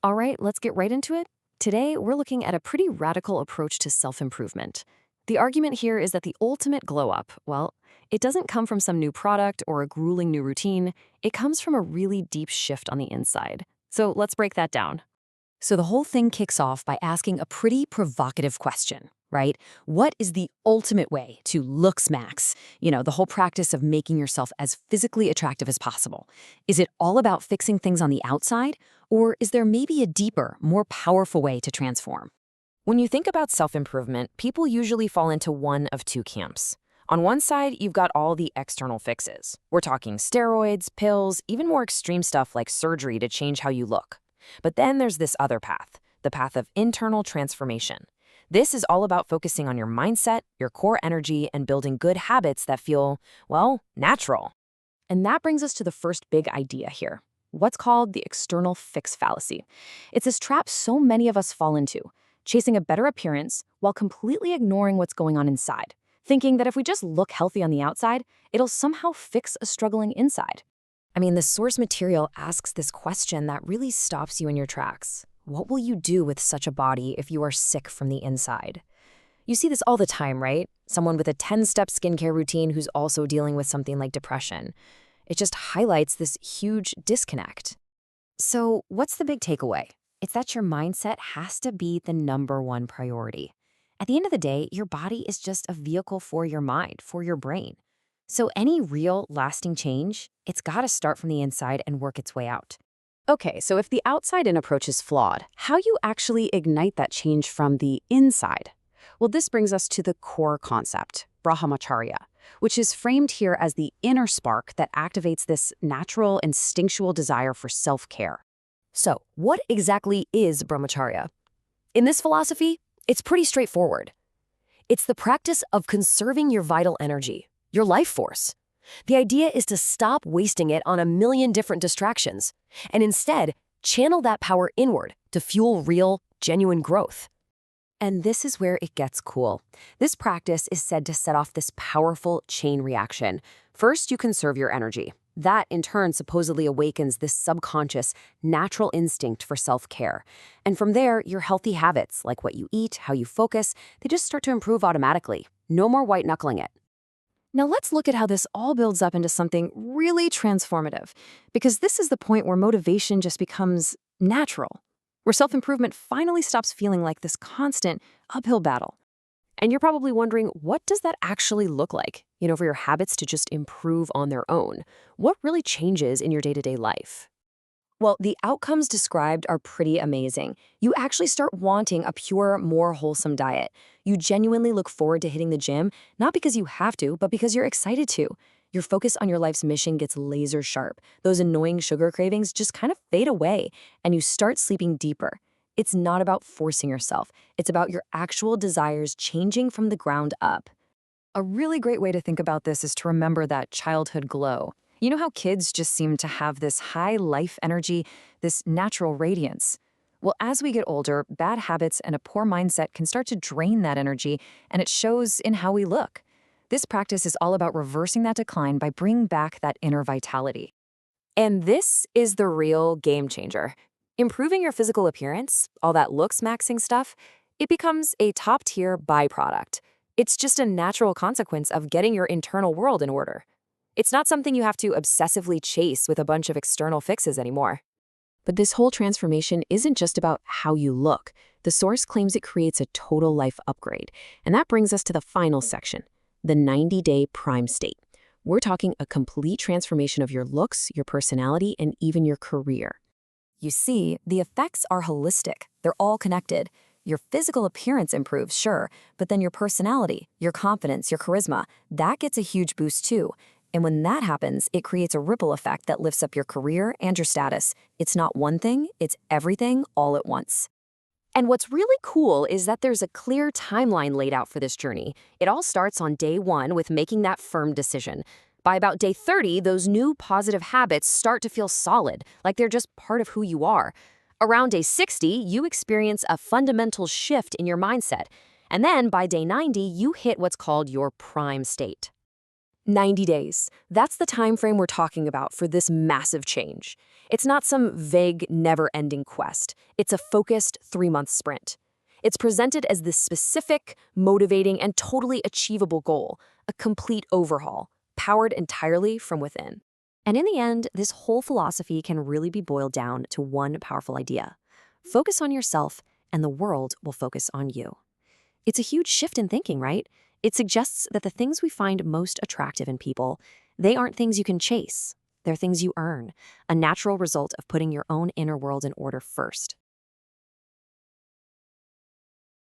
All right, let's get right into it. Today, we're looking at a pretty radical approach to self-improvement. The argument here is that the ultimate glow-up, well, it doesn't come from some new product or a grueling new routine. It comes from a really deep shift on the inside. So let's break that down. So the whole thing kicks off by asking a pretty provocative question, right? What is the ultimate way to looks max? The whole practice of making yourself as physically attractive as possible. Is it all about fixing things on the outside? Or is there maybe a deeper, more powerful way to transform? When you think about self-improvement, people usually fall into one of two camps. On one side, you've got all the external fixes. We're talking steroids, pills, even more extreme stuff like surgery to change how you look. But then there's this other path, the path of internal transformation. This is all about focusing on your mindset, your core energy, and building good habits that feel, well, natural. And that brings us to the first big idea here, what's called the external fix fallacy. It's this trap so many of us fall into, chasing a better appearance while completely ignoring what's going on inside, thinking that if we just look healthy on the outside, it'll somehow fix a struggling inside. I mean, the source material asks this question that really stops you in your tracks. What will you do with such a body if you are sick from the inside? You see this all the time, right? Someone with a 10-step skincare routine who's also dealing with something like depression. It just highlights this huge disconnect. So what's the big takeaway? It's that your mindset has to be the #1 priority. At the end of the day, your body is just a vehicle for your mind, for your brain. So any real, lasting change, it's got to start from the inside and work its way out. Okay, so if the outside-in approach is flawed, how you actually ignite that change from the inside? Well, this brings us to the core concept, bhrammacharya, which is framed here as the inner spark that activates this natural, instinctual desire for self-care. So, what exactly is bhrammacharya? In this philosophy, it's pretty straightforward. It's the practice of conserving your vital energy, your life force. The idea is to stop wasting it on a million different distractions, and instead, channel that power inward to fuel real, genuine growth. And this is where it gets cool. This practice is said to set off this powerful chain reaction. First, you conserve your energy. That, in turn, supposedly awakens this subconscious, natural instinct for self-care. And from there, your healthy habits, like what you eat, how you focus, they just start to improve automatically. No more white-knuckling it. Now let's look at how this all builds up into something really transformative, because this is the point where motivation just becomes natural, where self-improvement finally stops feeling like this constant uphill battle. And you're probably wondering, what does that actually look like, for your habits to just improve on their own? What really changes in your day-to-day life? Well, the outcomes described are pretty amazing. You actually start wanting a pure, more wholesome diet. You genuinely look forward to hitting the gym, not because you have to, but because you're excited to. Your focus on your life's mission gets laser sharp. Those annoying sugar cravings just kind of fade away, and you start sleeping deeper. It's not about forcing yourself. It's about your actual desires changing from the ground up. A really great way to think about this is to remember that childhood glow. You know how kids just seem to have this high life energy, this natural radiance? Well, as we get older, bad habits and a poor mindset can start to drain that energy, and it shows in how we look. This practice is all about reversing that decline by bringing back that inner vitality. And this is the real game changer. Improving your physical appearance, all that looks maxing stuff, it becomes a top-tier byproduct. It's just a natural consequence of getting your internal world in order. It's not something you have to obsessively chase with a bunch of external fixes anymore. But this whole transformation isn't just about how you look. The source claims it creates a total life upgrade. And that brings us to the final section, the 90-day prime state. We're talking a complete transformation of your looks, your personality, and even your career. You see, the effects are holistic. They're all connected. Your physical appearance improves, sure, but then your personality, your confidence, your charisma, that gets a huge boost too. And when that happens, it creates a ripple effect that lifts up your career and your status. It's not one thing, it's everything all at once. And what's really cool is that there's a clear timeline laid out for this journey. It all starts on day 1 with making that firm decision. By about day 30, those new positive habits start to feel solid, like they're just part of who you are. Around day 60, you experience a fundamental shift in your mindset. And then by day 90, you hit what's called your prime state. 90 days. That's the time frame we're talking about for this massive change. It's not some vague, never-ending quest. It's a focused 3-month sprint. It's presented as this specific, motivating, and totally achievable goal, a complete overhaul, powered entirely from within. And in the end, this whole philosophy can really be boiled down to one powerful idea. Focus on yourself, and the world will focus on you. It's a huge shift in thinking, right? It suggests that the things we find most attractive in people, they aren't things you can chase. They're things you earn, a natural result of putting your own inner world in order first.